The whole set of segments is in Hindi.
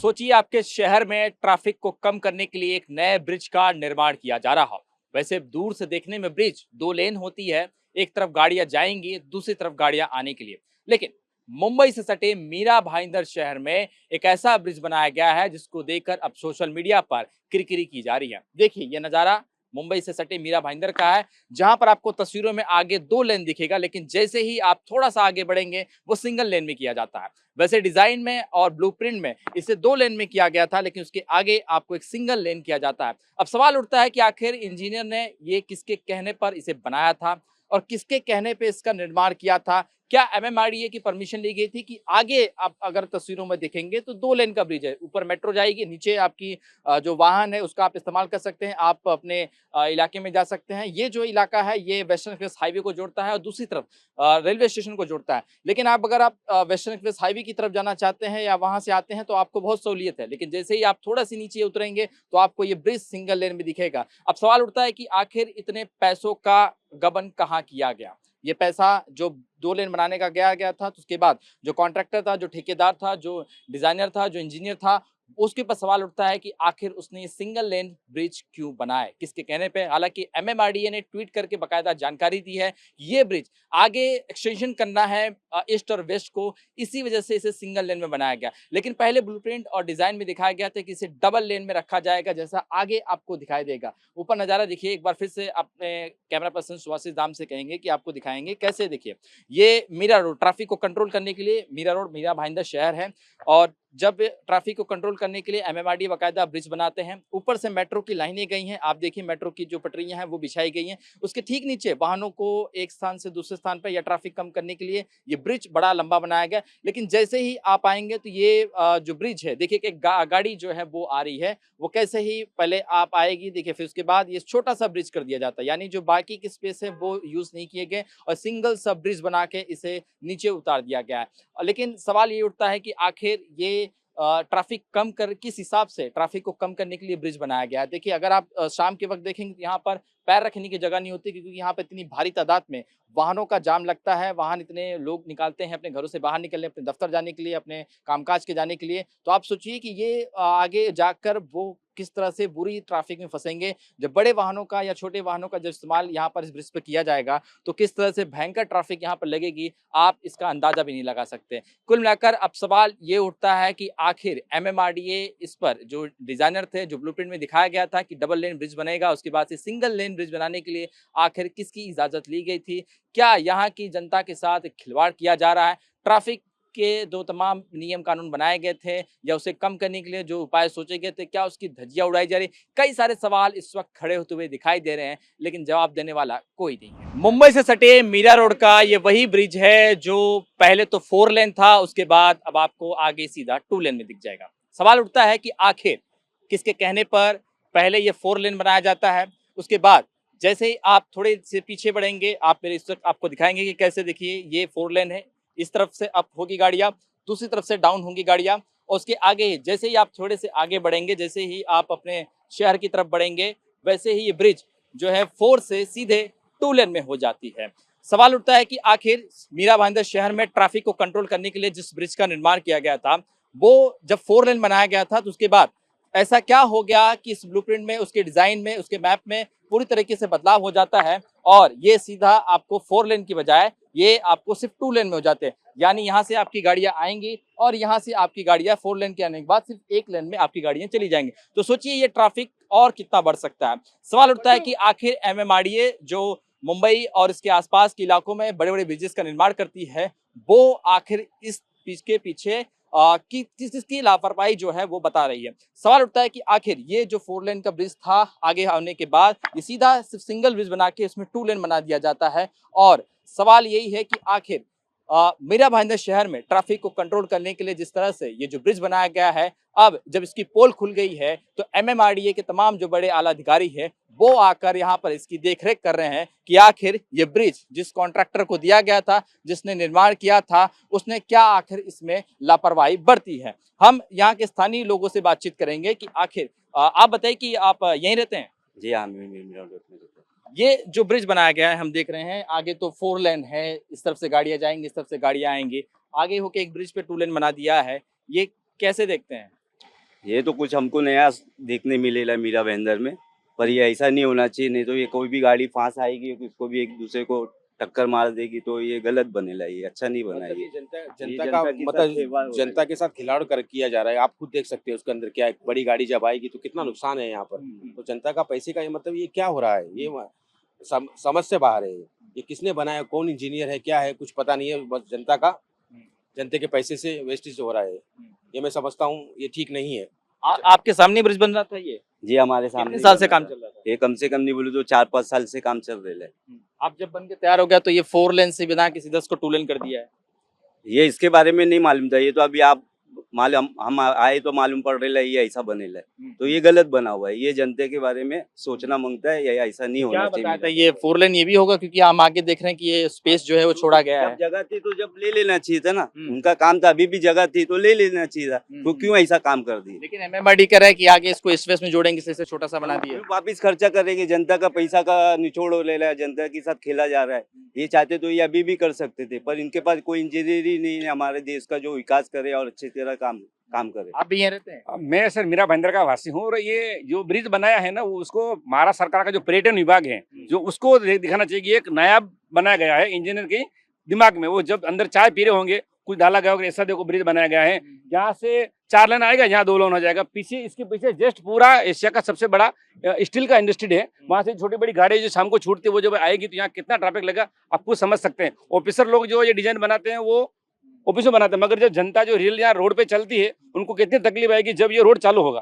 सोचिए आपके शहर में ट्रैफिक को कम करने के लिए एक नए ब्रिज का निर्माण किया जा रहा हो। वैसे दूर से देखने में ब्रिज दो लेन होती है, एक तरफ गाड़ियां जाएंगी, दूसरी तरफ गाड़ियां आने के लिए। लेकिन मुंबई से सटे मीरा भाईंदर शहर में एक ऐसा ब्रिज बनाया गया है जिसको देखकर अब सोशल मीडिया पर किरकिरी की जा रही है। देखिए ये नजारा मुंबई से सटे मीरा भाईंदर का है, जहां पर आपको तस्वीरों में आगे दो लेन दिखेगा, लेकिन जैसे ही आप थोड़ा सा आगे बढ़ेंगे वो सिंगल लेन में किया जाता है। वैसे डिजाइन में और ब्लूप्रिंट में इसे दो लेन में किया गया था, लेकिन उसके आगे आपको एक सिंगल लेन किया जाता है। अब सवाल उठता है कि आखिर इंजीनियर ने ये किसके कहने पर इसे बनाया था और किसके कहने पे इसका निर्माण किया था। क्या एमएमआरडीए की परमिशन ली गई थी कि आगे आप अगर तस्वीरों में देखेंगे तो दो लेन का ब्रिज है, ऊपर मेट्रो जाएगी, नीचे आपकी जो वाहन है उसका आप इस्तेमाल कर सकते हैं, आप अपने इलाके में जा सकते हैं। ये जो इलाका है ये वेस्टर्न एक्सप्रेस हाईवे को जोड़ता है और दूसरी तरफ रेलवे स्टेशन को जोड़ता है। लेकिन आप अगर आप वेस्टर्न एक्सप्रेस हाईवे की तरफ जाना चाहते हैं या वहां से आते हैं तो आपको बहुत सहूलियत है, लेकिन जैसे ही आप थोड़ा सी नीचे उतरेंगे तो आपको ये ब्रिज सिंगल लेन में दिखेगा। अब सवाल उठता है कि आखिर इतने पैसों का गबन कहाँ किया गया। ये पैसा जो दो लेन बनाने का गया था, तो उसके बाद जो कॉन्ट्रैक्टर था, जो ठेकेदार था, जो डिजाइनर था, जो इंजीनियर था, उसके ऊपर सवाल उठता है कि आखिर उसने ये सिंगल लेन ब्रिज क्यों बनाए, किसके कहने पे। हालांकि एमएमआरडीए ने ट्वीट करके बकायदा जानकारी दी है, ये ब्रिज आगे एक्सटेंशन करना है ईस्ट और वेस्ट को, इसी वजह से इसे सिंगल लेन में बनाया गया। लेकिन पहले ब्लूप्रिंट और डिजाइन में दिखाया गया था कि इसे डबल लेन में रखा जाएगा, जैसा आगे आपको दिखाई देगा। ऊपर नजारा देखिए एक बार फिर से, अपने कैमरा पर्सन सुभाषिष दाम से कहेंगे कि आपको दिखाएंगे कैसे। देखिए ये मीरा रोड ट्रैफिक को कंट्रोल करने के लिए, मीरा रोड मीरा भाईंदर शहर है, और जब ट्रैफिक को कंट्रोल करने के लिए एमएमआरडीए बाकायदा ब्रिज बनाते हैं। ऊपर से मेट्रो की लाइनें गई हैं, आप देखिए मेट्रो की जो पटरियां हैं वो बिछाई गई हैं। उसके ठीक नीचे वाहनों को एक स्थान से दूसरे स्थान पर या ट्रैफिक कम करने के लिए ये ब्रिज बड़ा लंबा बनाया गया। लेकिन जैसे ही आप आएंगे तो ये जो ब्रिज है, देखिए कि गाड़ी जो है वो आ रही है, वो कैसे ही पहले आप आएगी, देखिए फिर उसके बाद ये छोटा सा ब्रिज कर दिया जाता है, यानी जो बाकी की स्पेस है वो यूज नहीं किए गए और सिंगल सब ब्रिज बना के इसे नीचे उतार दिया गया है। लेकिन सवाल ये उठता है कि आखिर ये ट्रैफिक कम कर किस हिसाब से ट्रैफिक को कम करने के लिए ब्रिज बनाया गया है। देखिए अगर आप शाम के वक्त देखेंगे तो यहाँ पर पैर रखने की जगह नहीं होती, क्योंकि यहाँ पर इतनी भारी तादाद में वाहनों का जाम लगता है, वाहन इतने लोग निकालते हैं अपने घरों से बाहर निकलने, अपने दफ्तर जाने के लिए, अपने कामकाज के जाने के लिए। तो आप सोचिए कि ये आगे जाकर वो किस तरह से बुरी ट्रैफिक में फंसेंगे। जब बड़े वाहनों का या छोटे वाहनों का जब इस्तेमाल यहाँ पर इस ब्रिज पर किया जाएगा तो किस तरह से भयंकर ट्रैफिक यहाँ पर लगेगी, आप इसका अंदाजा भी नहीं लगा सकते। कुल मिलाकर अब सवाल ये उठता है कि आखिर एमएमआरडीए इस पर, जो डिजाइनर थे, जो ब्लूप्रिंट में दिखाया गया था कि डबल लेन ब्रिज बनेगा, उसके बाद से सिंगल लेन ब्रिज बनाने के लिए आखिर किसकी इजाजत ली गई थी। क्या यहाँ की जनता के साथ खिलवाड़ किया जा रहा है? ट्रैफिक के जो तमाम नियम कानून बनाए गए थे या उसे कम करने के लिए जो उपाय सोचे गए थे, क्या उसकी धज्जियां उड़ाई जा रही? कई सारे सवाल इस वक्त खड़े होते हुए दिखाई दे रहे हैं, लेकिन जवाब देने वाला कोई नहीं है। मुंबई से सटे मीरा रोड का ये वही ब्रिज है जो पहले तो 4 लेन था, उसके बाद अब आपको आगे सीधा 2 लेन में दिख जाएगा। सवाल उठता है कि आखिर किसके कहने पर पहले ये 4 लेन बनाया जाता है, उसके बाद जैसे ही आप थोड़े से पीछे बढ़ेंगे, आप मेरे इस वक्त आपको दिखाएंगे कि कैसे। देखिए ये 4 लेन है, इस तरफ से अप होगी गाड़ियां, दूसरी तरफ से डाउन होंगी गाड़ियां, और उसके आगे जैसे ही आप थोड़े से आगे बढ़ेंगे, जैसे ही आप अपने शहर की तरफ बढ़ेंगे, वैसे ही ये ब्रिज जो है 4 से सीधे 2 लेन में हो जाती है। सवाल उठता है कि आखिर मीरा भाईंदर शहर में ट्रैफिक को कंट्रोल करने के लिए जिस ब्रिज का निर्माण किया गया था, वो जब 4 लेन बनाया गया था तो उसके बाद ऐसा क्या हो गया कि इस ब्लूप्रिंट में, उसके डिजाइन में, उसके मैप में पूरी तरीके से बदलाव हो जाता है और ये सीधा आपको 4 लेन की बजाय ये आपको सिर्फ 2 लेन में हो जाते हैं। यानी यहाँ से आपकी गाड़ियां आएंगी और यहाँ से आपकी गाड़ियां 4 लेन के आने के बाद सिर्फ 1 लेन में आपकी गाड़ियां चली जाएंगी। तो सोचिए ये ट्रैफिक और कितना बढ़ सकता है। सवाल उठता है कि आखिर एमएमआरडीए जो मुंबई और इसके आसपास के इलाकों में बड़े बड़े ब्रिजेस का निर्माण करती है, वो आखिर इस के पीछे कि किसकी लापरवाही जो है वो बता रही है। सवाल उठता है कि आखिर ये जो 4 लेन का ब्रिज था, आगे आने के बाद ये सीधा सिर्फ सिंगल ब्रिज बना के इसमें 2 लेन बना दिया जाता है। और सवाल यही है कि आखिर मीरा भाईंदर शहर में ट्रैफिक को कंट्रोल करने के लिए जिस तरह से ये जो ब्रिज बनाया गया है, अब जब इसकी पोल खुल गई है तो एमएमआरडीए के तमाम जो बड़े आला अधिकारी हैं वो आकर यहाँ पर इसकी देखरेख कर रहे हैं कि आखिर ये ब्रिज जिस कॉन्ट्रैक्टर को दिया गया था, जिसने निर्माण किया था, उसने क्या आखिर इसमें लापरवाही बरती है। हम यहाँ के स्थानीय लोगों से बातचीत करेंगे कि आखिर आप बताइए कि आप यहीं रहते हैं? जी हाँ, मीरा रोड में रहते हैं। ये जो ब्रिज बनाया गया है हम देख रहे हैं, आगे तो 4 लेन है, इस तरफ से गाड़ियां जाएंगी, इस तरफ से गाड़ियां आएंगी, आगे होके एक ब्रिज पे 2 लेन बना दिया है, ये कैसे देखते हैं? ये तो कुछ हमको नया देखने मिलेगा मीरा भाईंदर में, पर ये ऐसा नहीं होना चाहिए। नहीं तो ये कोई भी गाड़ी फांस आएगी, उसको भी एक दूसरे को टक्कर मार देगी, तो ये गलत बनेगा, ये अच्छा नहीं बना। मतलब ये ये जनता ये जनता का जनता के साथ मतलब खिलवाड़ हो रहा जनता है। के साथ खिलाड़ कर किया जा रहा है। आप खुद देख सकते हैं उसके अंदर क्या है, बड़ी गाड़ी जब आएगी तो कितना नुकसान है यहाँ पर। तो जनता का पैसे का ये मतलब ये क्या हो रहा है, ये समझ से बाहर है। ये किसने बनाया, कौन इंजीनियर है, क्या है, कुछ पता नहीं है। बस जनते के पैसे से वेस्टेज हो रहा है। ये मैं समझता हूँ ये ठीक नहीं है। आपके सामने ब्रिज बन रहा था ये जी हमारे कितने सामने साल से काम चल रहा था? ये कम से कम नहीं बोले तो 4-5 साल से काम चल रहा है। आप जब बन के तैयार हो गया तो ये 4 लेन से बिना किसी 10 को 2 लेन कर दिया है। ये इसके बारे में नहीं मालूम था। ये तो अभी आप मालूम, हम आए तो मालूम पड़ रहा है ये ऐसा बनेला है। तो ये गलत बना हुआ है। ये जनता के बारे में सोचना मांगता है, ये ऐसा नहीं होना क्या चाहिए। बताया था ये 4 लेन ये भी होगा क्योंकि हम आगे देख रहे हैं कि ये स्पेस जो है वो छोड़ा गया है। जब जगह थी तो जब ले लेना चाहिए था ना। हम्म। उनका काम था, अभी भी जगह थी तो ले लेना चाहिए था। तो क्यों ऐसा काम कर दिए? लेकिन एमएमआरडी कह रहा है कि आगे इसको इस फेस में जोड़ेंगे, इसलिए छोटा सा बना दिया। क्यों वापिस खर्चा करेंगे? जनता का पैसा का निचोड़ हो ले रहा है, जनता के साथ खेला जा रहा है। ये चाहते तो ये अभी भी कर सकते थे, पर इनके पास कोई इंजीनियर ही नहीं है हमारे देश का जो विकास करे और अच्छी तरह काम करे। आप भी यहाँ रहते हैं? मैं सर मीरा भाईंदर का वासी हूँ और ये जो ब्रिज बनाया है ना, वो उसको महाराष्ट्र सरकार का जो पर्यटन विभाग है जो उसको दिखाना चाहिए कि एक नया बनाया गया है इंजीनियर के दिमाग में। वो जब अंदर चाय पी रहे होंगे, कुछ डाला गया होगा, ऐसा देखो ब्रिज बनाया गया है। यहाँ से 4 लेन आएगा, यहाँ 2 लेन हो जाएगा। पीछे इसके पीछे जस्ट पूरा एशिया का सबसे बड़ा स्टील का इंडस्ट्री है। वहाँ से छोटी बड़ी गाड़ी जो शाम को छूटती है वो जब आएगी तो यहाँ कितना ट्रैफिक लगा आप खुद समझ सकते हैं। ऑफिसर लोग जो ये डिजाइन बनाते हैं वो ऑफिस में बनाते हैं, मगर जब जनता जो रियल यहाँ रोड पे चलती है उनको कितनी तकलीफ आएगी जब ये रोड चालू होगा।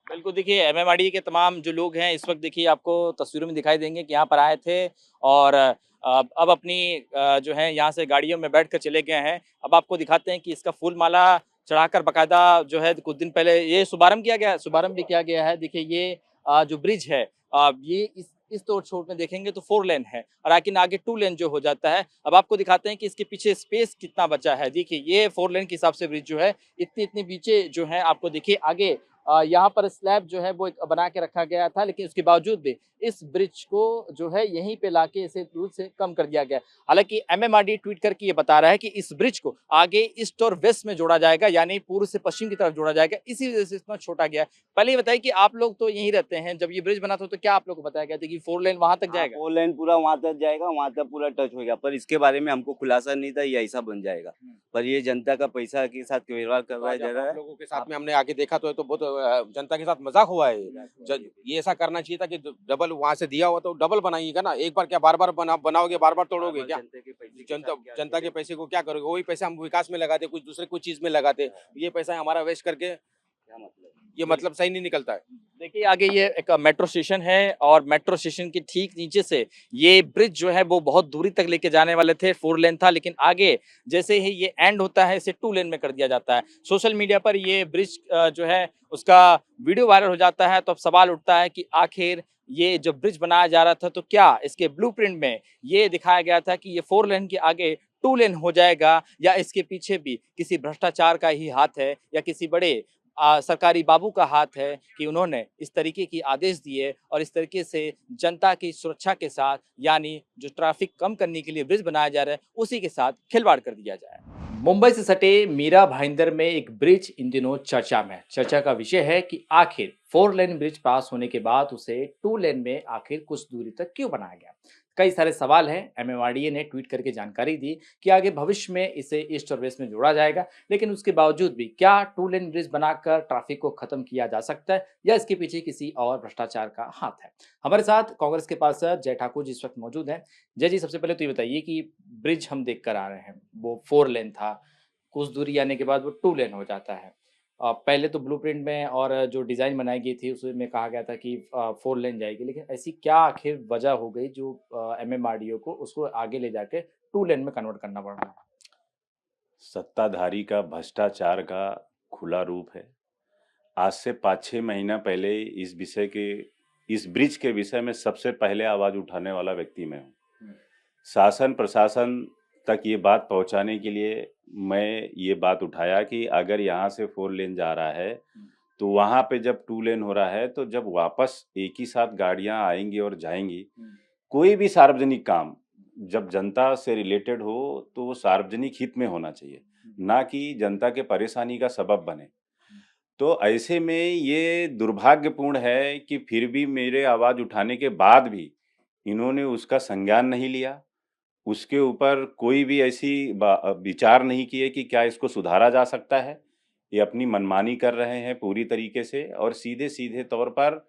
बिल्कुल, देखिए एमएमआरडी के तमाम जो लोग हैं इस वक्त देखिए आपको तस्वीरों में दिखाई देंगे कि यहाँ पर आए थे और अब अपनी जो है यहाँ से गाड़ियों में बैठ कर चले गए हैं। अब आपको दिखाते हैं कि इसका फूल माला चढ़ाकर बाकायदा जो है कुछ दिन पहले ये शुभारंभ भी किया गया है। देखिए ये जो ब्रिज है ये इस तोड़ छोड़ में देखेंगे तो 4 लेन है और लेकिन आगे 2 लेन जो हो जाता है। अब आपको दिखाते हैं कि इसके पीछे स्पेस कितना बचा है। देखिए ये 4 लेन के हिसाब से ब्रिज जो है इतनी पीछे जो है आपको देखिए आगे यहाँ पर स्लैब जो है वो एक बना के रखा गया था, लेकिन उसके बावजूद भी इस ब्रिज को जो है यहीं पे लाके इसे दूर से कम कर दिया गया। हालांकि एमएमआरडी ट्वीट करके ये बता रहा है कि इस ब्रिज को आगे ईस्ट और वेस्ट में जोड़ा जाएगा, यानी पूर्व से पश्चिम की तरफ जोड़ा जाएगा, इसी वजह से इतना छोटा गया। पहले ये बताइए कि आप लोग तो यहीं रहते हैं, जब ये ब्रिज बना था तो क्या आप लोग को बताया गया था कि 4 लेन वहां तक जाएगा? 4 लेन पूरा वहां तक जाएगा, वहां तक पूरा टच हो गया, पर इसके बारे में हमको खुलासा नहीं था ये ऐसा बन जाएगा। पर ये जनता का पैसा के साथ खिलवाड़ कर रहा है जा रहा है। लोगों के साथ में हमने आगे देखा तो बहुत जनता के साथ मजाक हुआ है। ये ऐसा करना चाहिए था कि डबल वहां से दिया हुआ तो डबल बनाइएगा ना। एक बार क्या बार बार बनाओगे, बार बार तोड़ोगे क्या? जनता के पैसे को क्या करोगे? वही पैसा हम विकास में लगाते, कुछ दूसरे कुछ चीज में लगाते। ये पैसा हमारा वेस्ट करके ये मतलब सही नहीं निकलता है। देखिए आगे ये एक मेट्रो स्टेशन है और मेट्रो स्टेशन के ठीक नीचे से ये ब्रिज जो है वो बहुत दूरी तक लेके जाने वाले थे। 4 लेन था, लेकिन आगे जैसे ही ये एंड होता है इसे 2 लेन में कर दिया जाता है। सोशल मीडिया पर ये ब्रिज जो है उसका वीडियो वायरल हो जाता है। तो अब सवाल उठता है कि आखिर ये जब ब्रिज बनाया जा रहा था तो क्या इसके ब्लूप्रिंट में ये दिखाया गया था कि ये 4 लेन के आगे 2 लेन हो जाएगा, या इसके पीछे भी किसी भ्रष्टाचार का ही हाथ है या किसी बड़े सरकारी बाबू का हाथ है कि उन्होंने इस तरीके की आदेश दिए और इस तरीके से जनता की सुरक्षा के साथ, यानी जो ट्रैफिक कम करने के लिए ब्रिज बनाया जा रहा है उसी के साथ खिलवाड़ कर दिया जाए। मुंबई से सटे मीरा भाईंदर में एक ब्रिज इन दिनों चर्चा में है। चर्चा का विषय है कि आखिर 4 लेन ब्रिज पास होने के बाद उसे 2 लेन में आखिर कुछ दूरी तक क्यों बनाया गया। कई सारे सवाल हैं। एमएमआरडीए ने ट्वीट करके जानकारी दी कि आगे भविष्य में इसे ईस्ट और वेस्ट में जोड़ा जाएगा, लेकिन उसके बावजूद भी क्या 2 लेन ब्रिज बनाकर ट्रैफिक को खत्म किया जा सकता है या इसके पीछे किसी और भ्रष्टाचार का हाथ है। हमारे साथ कांग्रेस के पार्षद जय ठाकुर जी इस वक्त मौजूद हैं। जय जी, सबसे पहले तो ये बताइए कि ब्रिज हम देख कर आ रहे हैं वो 4 लेन था, कुछ दूरी आने के बाद वो 2 लेन हो जाता है। पहले तो ब्लूप्रिंट में और जो डिज़ाइन बनाई गई थी उसमें कहा गया था कि 4 लेन जाएगी, लेकिन ऐसी क्या आखिर वजह हो गई जो एमएमआरडीओ को उसको आगे ले जाके 2 लेन में कन्वर्ट करना पड़ रहा है? सत्ताधारी का भ्रष्टाचार का खुला रूप है। आज से 5-6 महीना पहले इस ब्रिज के विषय में सबसे पहले आवाज उठाने वाला व्यक्ति मैं हूँ। शासन प्रशासन तक ये बात पहुंचाने के लिए मैं ये बात उठाया कि अगर यहाँ से 4 लेन जा रहा है तो वहाँ पे जब 2 लेन हो रहा है तो जब वापस एक ही साथ गाड़ियाँ आएंगी और जाएंगी, कोई भी सार्वजनिक काम जब जनता से रिलेटेड हो तो वो सार्वजनिक हित में होना चाहिए, ना कि जनता के परेशानी का सबब बने। तो ऐसे में ये दुर्भाग्यपूर्ण है कि फिर भी मेरे आवाज़ उठाने के बाद भी इन्होंने उसका संज्ञान नहीं लिया। उसके ऊपर कोई भी ऐसी विचार नहीं किए कि क्या इसको सुधारा जा सकता है। ये अपनी मनमानी कर रहे हैं पूरी तरीके से और सीधे-सीधे तौर पर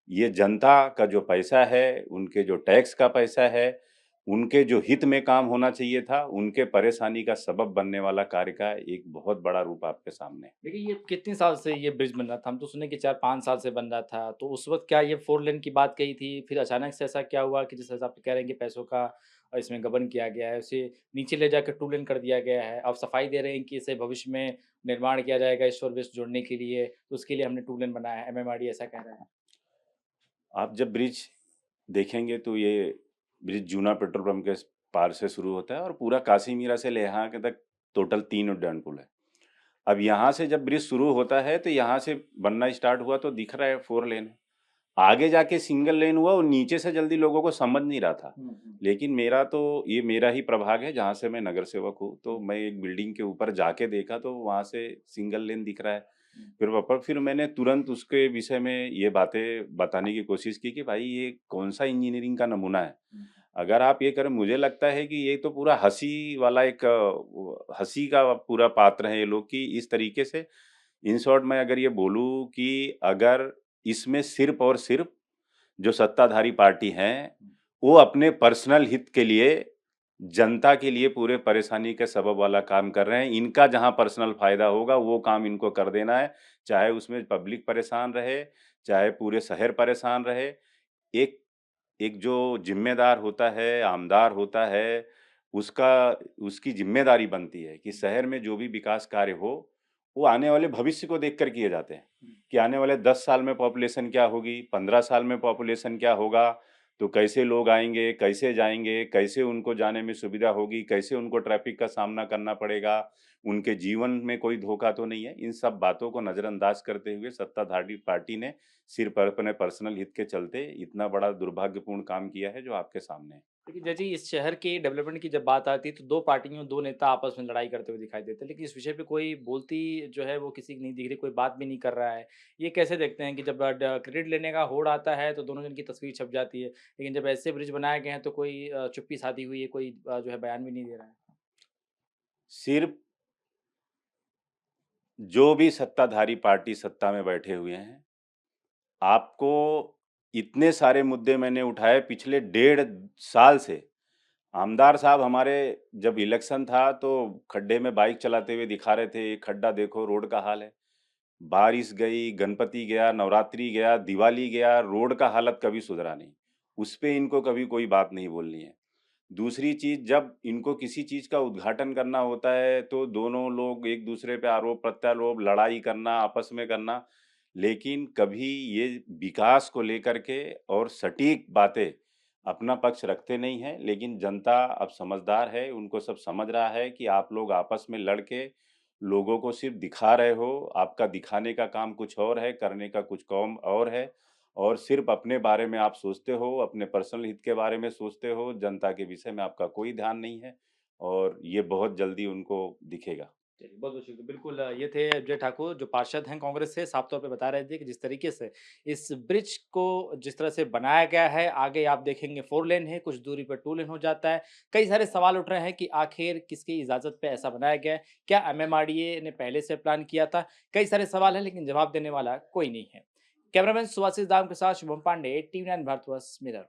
ये जनता का जो पैसा है, उनके जो टैक्स का पैसा है, उनके जो हित में काम होना चाहिए था, उनके परेशानी का सबब बनने वाला कार्य का एक बहुत बड़ा रूप आपके सामने है। देखिए, ये कितने साल से ये ब्रिज बन रहा था? हम तो सुने कि 4-5 साल से बन रहा था। तो उस वक़्त क्या ये 4 लेन की बात कही थी? फिर अचानक से ऐसा क्या हुआ कि जिस हिसाब से कह रहे हैं कि पैसों का इसमें गबन किया गया है, उसे नीचे ले जाकर 2 लेन कर दिया गया है। अब सफाई दे रहे हैं कि इसे भविष्य में निर्माण किया जाएगा ईस्ट और वेस्ट जोड़ने के लिए, तो उसके लिए हमने 2 लेन बनाया है। एमएमआरडी ऐसा कह रहा है। आप जब ब्रिज देखेंगे तो ये ब्रिज जूना पेट्रोल पंप के पार से शुरू होता है और पूरा काशीमीरा से लेहा के तक टोटल 3 उड्डान पुल है। अब यहाँ से जब ब्रिज शुरू होता है तो यहाँ से बनना स्टार्ट हुआ तो दिख रहा है 4 लेन है। आगे जाके सिंगल लेन हुआ और नीचे से जल्दी लोगों को समझ नहीं रहा था। लेकिन मेरा तो ये मेरा ही प्रभाग है जहाँ से मैं नगर सेवक हूँ, तो मैं एक बिल्डिंग के ऊपर जाके देखा तो वहाँ से सिंगल लेन दिख रहा है। फिर मैंने तुरंत उसके विषय में ये बातें बताने की कोशिश की कि भाई ये कौन-सा इंजीनियरिंग का नमूना है। अगर आप ये करें मुझे लगता है कि ये तो पूरा हँसी वाला एक हँसी का पूरा पात्र है ये लोग कि इस तरीके से इन शॉर्ट मैं अगर ये बोलूँ कि अगर इसमें सिर्फ़ और सिर्फ़ जो सत्ताधारी पार्टी हैं, वो अपने पर्सनल हित के लिए, जनता के लिए पूरे परेशानी के सबब वाला काम कर रहे हैं। इनका जहाँ पर्सनल फ़ायदा होगा, वो काम इनको कर देना है, चाहे उसमें पब्लिक परेशान रहे, चाहे पूरे शहर परेशान रहे। एक एक जो ज़िम्मेदार होता है, आमदार होता है, उसका उसकी ज़िम्मेदारी बनती है कि शहर में जो भी विकास कार्य हो, वो आने वाले भविष्य को देख कर किए जाते हैं, कि आने वाले 10 साल में पॉपुलेशन क्या होगी, 15 साल में पॉपुलेशन क्या होगा, तो कैसे लोग आएँगे, कैसे जाएँगे, कैसे उनको जाने में सुविधा होगी, कैसे उनको ट्रैफ़िक का सामना करना पड़ेगा, उनके जीवन में कोई धोखा तो नहीं है। इन सब बातों को नज़रअंदाज करते हुए सत्ताधारी पार्टी ने सिर्फ अपने पर्सनल हित के चलते इतना बड़ा दुर्भाग्यपूर्ण काम किया है जो आपके सामने है। लेकिन जैसे ही इस शहर के डेवलपमेंट की जब बात आती है तो 2 पार्टियों, 2 नेता आपस में लड़ाई करते हुए दिखाई देते हैं। लेकिन इस विषय पे कोई बोलती जो है वो किसी की नहीं दिख रही, कोई बात भी नहीं कर रहा है। ये कैसे देखते हैं कि जब क्रेडिट लेने का होड़ आता है तो दोनों जन की तस्वीर छप जाती है। लेकिन जब ऐसे ब्रिज बनाए गए हैं तो कोई चुप्पी साधी हुई है, कोई जो है बयान भी नहीं दे रहा है। सिर्फ जो भी सत्ताधारी पार्टी सत्ता में बैठे हुए हैं, आपको इतने सारे मुद्दे मैंने उठाए पिछले 1.5 साल से। आमदार साहब हमारे जब इलेक्शन था तो खड्डे में बाइक चलाते हुए दिखा रहे थे, "ये खड्डा देखो, रोड का हाल है।" बारिश गई, गणपति गया, नवरात्रि गया, दिवाली गया, रोड का हालत कभी सुधरा नहीं। उस पे इनको कभी कोई बात नहीं बोलनी है। दूसरी चीज़ जब इनको किसी चीज़ का उद्घाटन करना होता है, तो दोनों लोग एक-दूसरे पे आरोप-प्रत्यारोप, लड़ाई करना, आपस में करना, लेकिन कभी ये विकास को लेकर के और सटीक बातें अपना पक्ष रखते नहीं हैं। लेकिन जनता अब समझदार है, उनको सब समझ रहा है कि आप लोग आपस में लड़ के लोगों को सिर्फ़ दिखा रहे हो, आपका दिखाने का काम कुछ और है, करने का कुछ काम और है। और सिर्फ़ अपने बारे में आप सोचते हो, अपने पर्सनल हित के बारे में सोचते हो, जनता के विषय में आपका कोई ध्यान नहीं है और ये बहुत जल्दी उनको दिखेगा। चलिए, बहुत-बहुत शुक्रिया। बिल्कुल ये थे अजय ठाकुर जो पार्षद हैं कांग्रेस से, साफ तौर पे बता रहे थे कि जिस तरीके से इस ब्रिज को जिस तरह से बनाया गया है, आगे आप देखेंगे 4 लेन है, कुछ दूरी पर 2 लेन हो जाता है। कई सारे सवाल उठ रहे हैं कि आखिर किसकी इजाज़त पे ऐसा बनाया गया है? क्या एमएमआरडीए ने पहले से प्लान किया था? कई सारे सवाल हैं लेकिन जवाब देने वाला कोई नहीं है। कैमरामैन सुभाषिस दाम के साथ शुभम पांडे, टीवी 9 भारतवर्ष, मिरर।